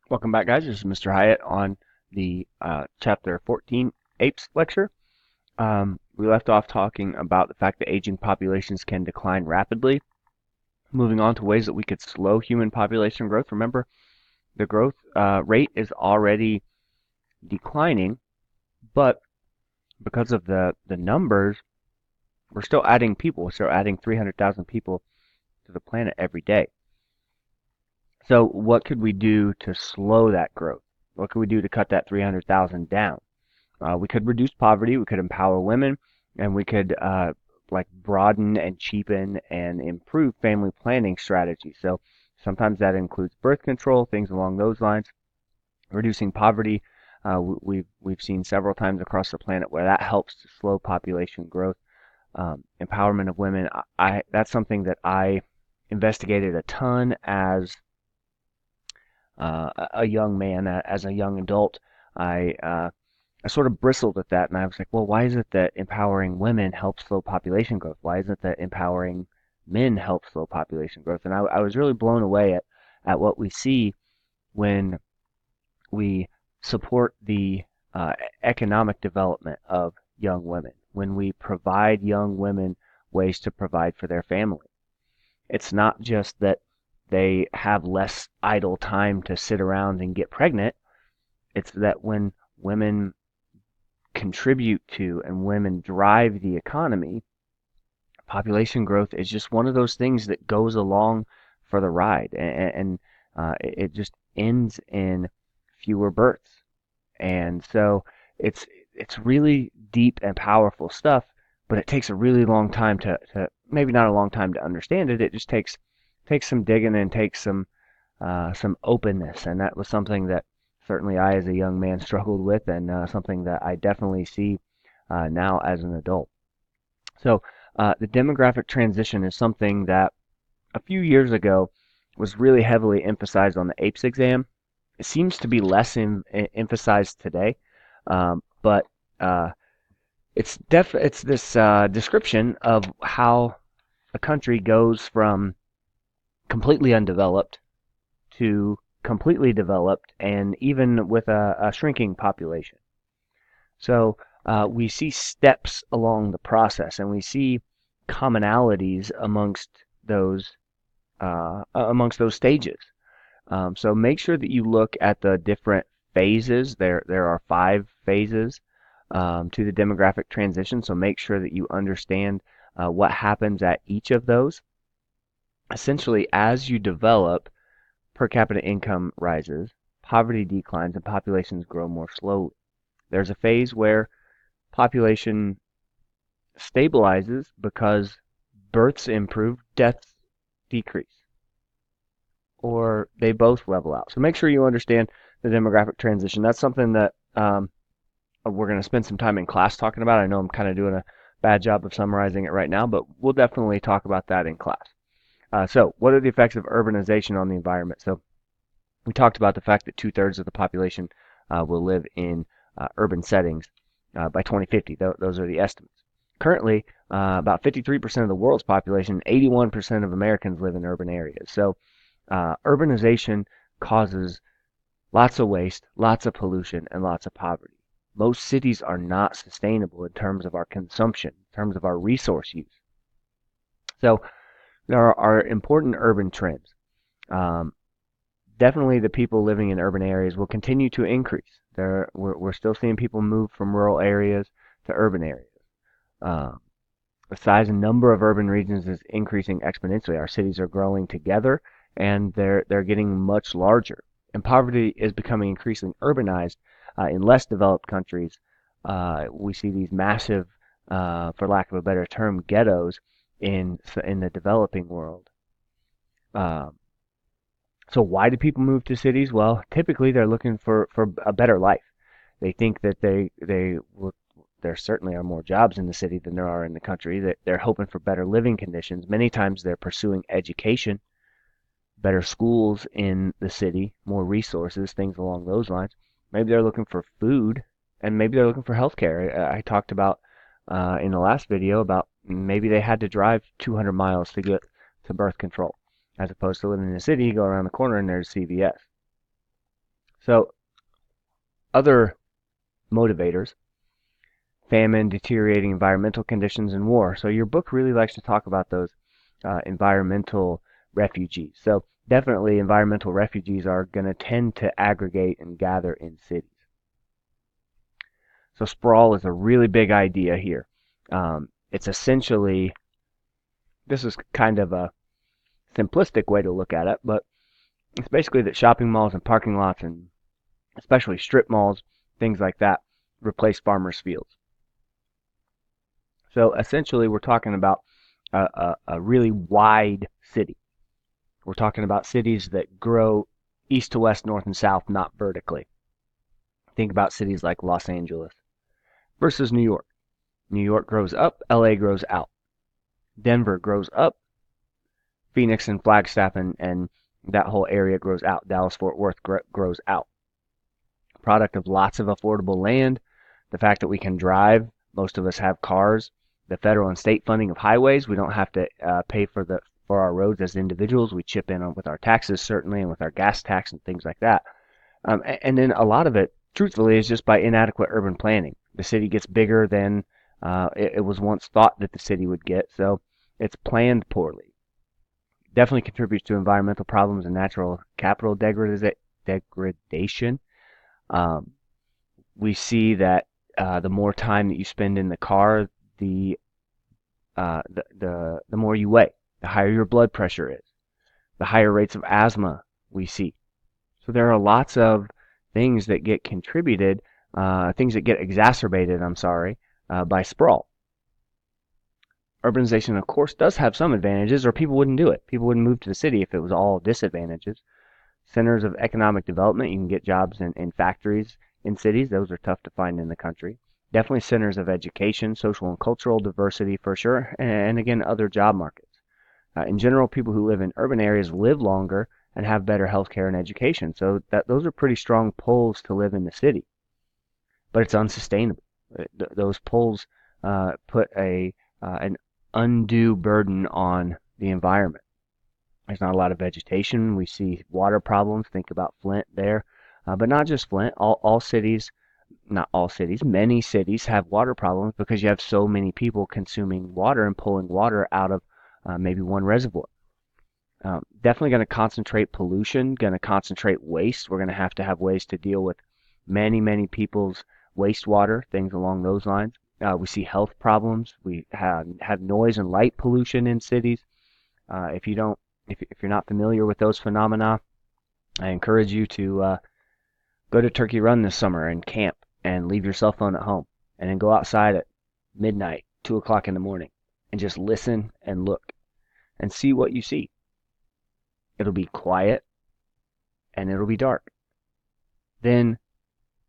Welcome back, guys. This is Mr. Hyatt on the Chapter 14 APES lecture. We left off talking about the fact that aging populations can decline rapidly. Moving on to ways that we could slow human population growth. Remember, the growth rate is already declining, but because of the numbers, we're still adding people. We're still adding 300,000 people to the planet every day. So what could we do to slow that growth? What could we do to cut that 300,000 down? We could reduce poverty, we could empower women, and we could like broaden and cheapen and improve family planning strategies. So sometimes that includes birth control, things along those lines. Reducing poverty, we've seen several times across the planet where that helps to slow population growth. Empowerment of women, that's something that I investigated a ton as a young man, as a young adult. I sort of bristled at that, and I was like, well, why is it that empowering women helps slow population growth? Why isn't it that empowering men helps slow population growth? And I was really blown away at what we see when we support the economic development of young women, when we provide young women ways to provide for their family. It's not just that they have less idle time to sit around and get pregnant. It's that when women contribute to and women drive the economy, population growth is just one of those things that goes along for the ride, and it just ends in fewer births. And so it's it's really deep and powerful stuff, but it takes a really long time to maybe not a long time to understand it. It just takes some digging and takes some openness, and that was something that certainly I, as a young man, struggled with, and something that I definitely see now as an adult. So, the demographic transition is something that a few years ago was really heavily emphasized on the APES exam. It seems to be less emphasized today, but it's this description of how a country goes from completely undeveloped to completely developed, and even with a shrinking population. So we see steps along the process, and we see commonalities amongst those stages. So make sure that you look at the different phases. There are 5 phases to the demographic transition. So make sure that you understand what happens at each of those. Essentially, as you develop, per capita income rises, poverty declines, and populations grow more slowly. There's a phase where population stabilizes because births improve, deaths decrease, or they both level out. So make sure you understand the demographic transition. That's something that we're going to spend some time in class talking about. I know I'm kind of doing a bad job of summarizing it right now, but we'll definitely talk about that in class. So what are the effects of urbanization on the environment? So we talked about the fact that 2/3 of the population will live in urban settings by 2050. Those are the estimates. Currently, about 53% of the world's population, 81% of Americans live in urban areas. So urbanization causes lots of waste, lots of pollution, and lots of poverty. Most cities are not sustainable in terms of our consumption, in terms of our resource use. So there are important urban trends. Um, Definitely the people living in urban areas will continue to increase. We're still seeing people move from rural areas to urban areas. Um, the size and number of urban regions is increasing exponentially. Our cities are growing together, and they're getting much larger. And poverty is becoming increasingly urbanized in less developed countries. We see these massive, for lack of a better term, ghettos in the developing world. Um, so why do people move to cities? Well, typically they're looking for a better life. They think that there certainly are more jobs in the city than there are in the country. That they're hoping for better living conditions. Many times they're pursuing education, better schools in the city, more resources, things along those lines. Maybe they're looking for food, and maybe they're looking for healthcare. I talked about in the last video about maybe they had to drive 200 miles to get to birth control, as opposed to living in the city. You go around the corner and there's CVS. So other motivators: famine, deteriorating environmental conditions, and war. So your book really likes to talk about those environmental refugees. So definitely environmental refugees are going to tend to aggregate and gather in cities. So sprawl is a really big idea here. It's essentially, this is kind of a simplistic way to look at it, but it's basically that shopping malls and parking lots, and especially strip malls, things like that, replace farmers' fields. So essentially, we're talking about a really wide city. We're talking about cities that grow east to west, north and south, not vertically. Think about cities like Los Angeles versus New York. New York grows up, LA grows out. Denver grows up, Phoenix and Flagstaff and that whole area grows out. Dallas Fort Worth grows out. Product of lots of affordable land, the fact that we can drive, most of us have cars, the federal and state funding of highways. We don't have to pay for our roads as individuals. We chip in with our taxes, certainly, and with our gas tax and things like that. And then a lot of it, truthfully, is just by inadequate urban planning. The city gets bigger than it was once thought that the city would get, so it's planned poorly. Definitely contributes to environmental problems and natural capital degradation. Um, we see that the more time that you spend in the car, the the more you weigh, the higher your blood pressure is, the higher rates of asthma we see. So there are lots of things that get contributed, things that get exacerbated, I'm sorry, by sprawl. Urbanization, of course, does have some advantages, or people wouldn't do it. People wouldn't move to the city if it was all disadvantages. Centers of economic development, you can get jobs in factories in cities. Those are tough to find in the country. Definitely centers of education, social and cultural diversity for sure, and again, other job markets. In general, people who live in urban areas live longer and have better healthcare and education. So those are pretty strong pulls to live in the city. But it's unsustainable. Those pulls put an undue burden on the environment. There's not a lot of vegetation. We see water problems. Think about Flint there. But not just Flint. All cities, not all cities, many cities have water problems because you have so many people consuming water and pulling water out of maybe one reservoir. Definitely going to concentrate pollution, going to concentrate waste. We're going to have ways to deal with many people's wastewater, things along those lines. We see health problems. We have noise and light pollution in cities. If you don't, if you're not familiar with those phenomena, I encourage you to go to Turkey Run this summer and camp and leave your cell phone at home, and then go outside at midnight, 2 o'clock in the morning, and just listen and look and see what you see. It'll be quiet and it'll be dark. Then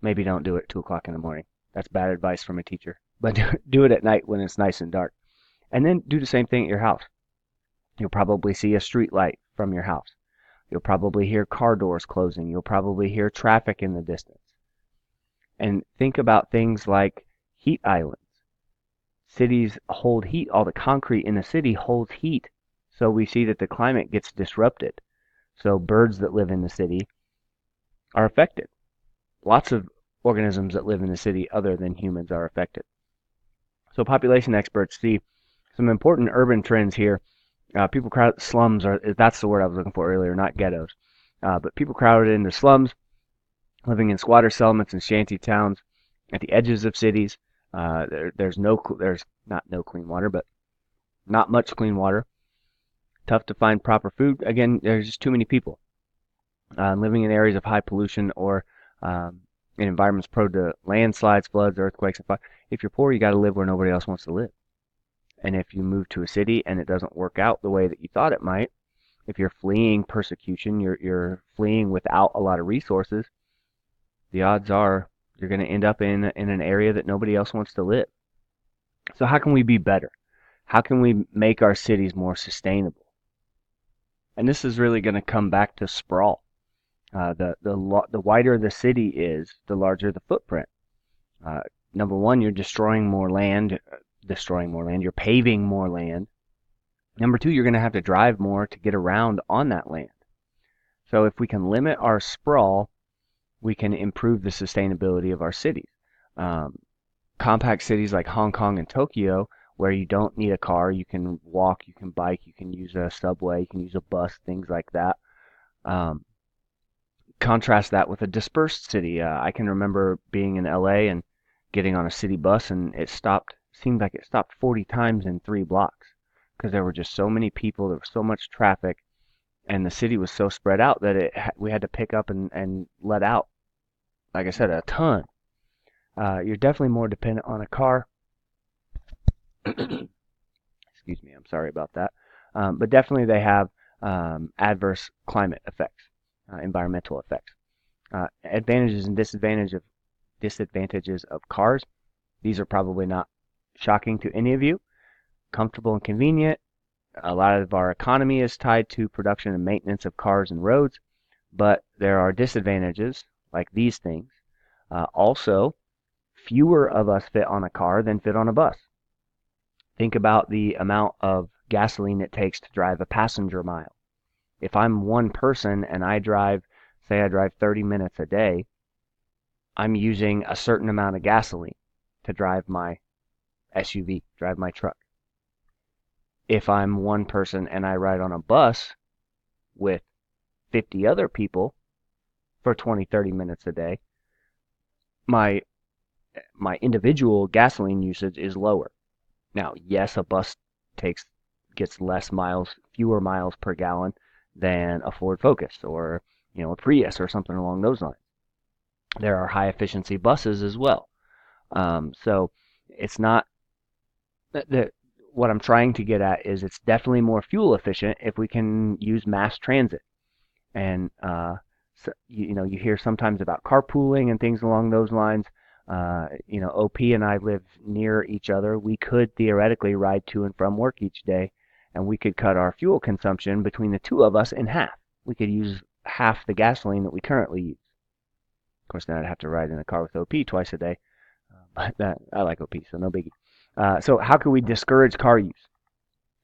maybe don't do it at 2 o'clock in the morning. That's bad advice from a teacher. But do it at night when it's nice and dark. And then do the same thing at your house. You'll probably see a street light from your house. You'll probably hear car doors closing. You'll probably hear traffic in the distance. And think about things like heat islands. Cities hold heat. All the concrete in the city holds heat. So we see that the climate gets disrupted. So birds that live in the city are affected. Lots of organisms that live in the city other than humans are affected. So population experts see some important urban trends here. People crowd slums that's the word I was looking for earlier, not ghettos. But people crowded into slums, living in squatter settlements and shanty towns at the edges of cities. There's not no clean water, but not much clean water. Tough to find proper food. Again, there's just too many people living in areas of high pollution or in environments prone to landslides, floods, earthquakes, and fire. If you're poor, you got to live where nobody else wants to live. And if you move to a city and it doesn't work out the way that you thought it might, if you're fleeing persecution, you're fleeing without a lot of resources, the odds are you're going to end up in an area that nobody else wants to live. So how can we be better? How can we make our cities more sustainable? And this is really going to come back to sprawl. The wider the city is, the larger the footprint. Number one, you're destroying more land. You're paving more land. Number two, you're going to have to drive more to get around on that land. So if we can limit our sprawl, we can improve the sustainability of our cities. Um, Compact cities like Hong Kong and Tokyo, where you don't need a car, you can walk, you can bike, you can use a subway, you can use a bus, things like that. Um, Contrast that with a dispersed city. I can remember being in LA and getting on a city bus, and seemed like it stopped 40 times in 3 blocks because there were just so many people, there was so much traffic, and the city was so spread out that we had to pick up and let out, like I said, a ton. You're definitely more dependent on a car. Excuse me, I'm sorry about that. But definitely they have adverse climate effects, environmental effects. Advantages and disadvantages of cars. These are probably not shocking to any of you. Comfortable and convenient. A lot of our economy is tied to production and maintenance of cars and roads, but there are disadvantages like these things. Also, fewer of us fit on a car than fit on a bus. Think about the amount of gasoline it takes to drive a passenger mile. If I'm one person and say I drive 30 minutes a day, I'm using a certain amount of gasoline to drive my SUV, drive my truck. If I'm one person and I ride on a bus with 50 other people for 20, 30 minutes a day, my individual gasoline usage is lower. Now, yes, a bus gets fewer miles per gallon than a Ford Focus or a Prius or something along those lines. There are high efficiency buses as well. So it's not what I'm trying to get at is it's definitely more fuel efficient if we can use mass transit. And so, you hear sometimes about carpooling and things along those lines. OP and I live near each other. We could theoretically ride to and from work each day, and we could cut our fuel consumption between the two of us in half. We could use half the gasoline that we currently use. Of course, then I'd have to ride in a car with OP twice a day, but I like OP, so no biggie. So how can we discourage car use?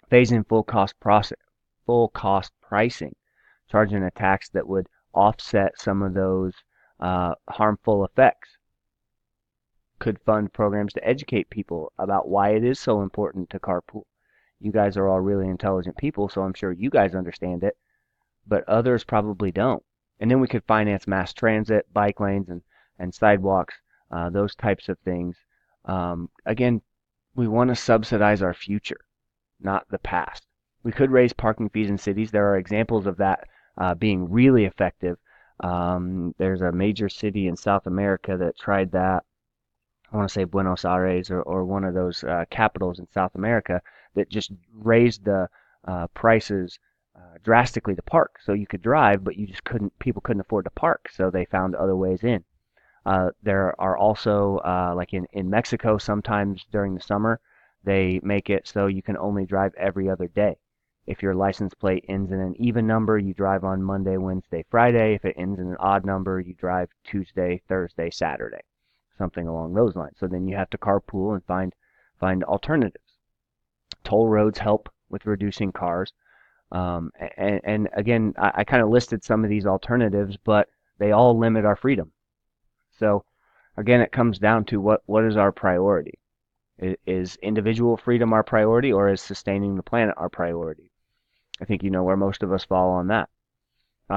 Phase in full cost pricing, charging a tax that would offset some of those harmful effects. Could fund programs to educate people about why it is so important to carpool. You guys are all really intelligent people, so I'm sure you guys understand it, but others probably don't. And then we could finance mass transit, bike lanes, and sidewalks, those types of things. Again, we want to subsidize our future, not the past. We could raise parking fees in cities. There are examples of that being really effective. There's a major city in South America that tried that. I want to say Buenos Aires or one of those capitals in South America that just raised the prices drastically to park. So you could drive, but people couldn't afford to park, so they found other ways in. There are also, like in Mexico, sometimes during the summer, they make it so you can only drive every other day. If your license plate ends in an even number, you drive on Monday, Wednesday, Friday. If it ends in an odd number, you drive Tuesday, Thursday, Saturday. Something along those lines. So then you have to carpool and find alternatives. Toll roads help with reducing cars. And again, I kind of listed some of these alternatives, but they all limit our freedom. So again, it comes down to what is our priority? Is individual freedom our priority, or is sustaining the planet our priority? I think you know where most of us fall on that.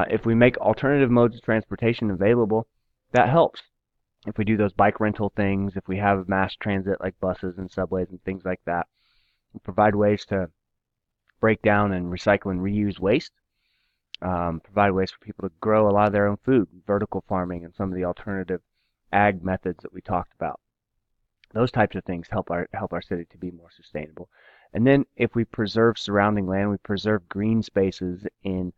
If we make alternative modes of transportation available, that helps. If we do those bike rental things, if we have mass transit like buses and subways and things like that, we provide ways to break down and recycle and reuse waste, provide ways for people to grow a lot of their own food, vertical farming, and some of the alternative ag methods that we talked about. Those types of things help our city to be more sustainable. And then if we preserve surrounding land, we preserve green spaces in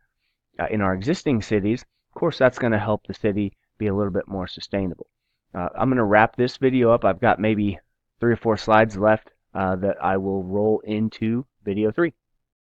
our existing cities, of course that's going to help the city be a little bit more sustainable. I'm going to wrap this video up. I've got maybe 3 or 4 slides left that I will roll into video 3.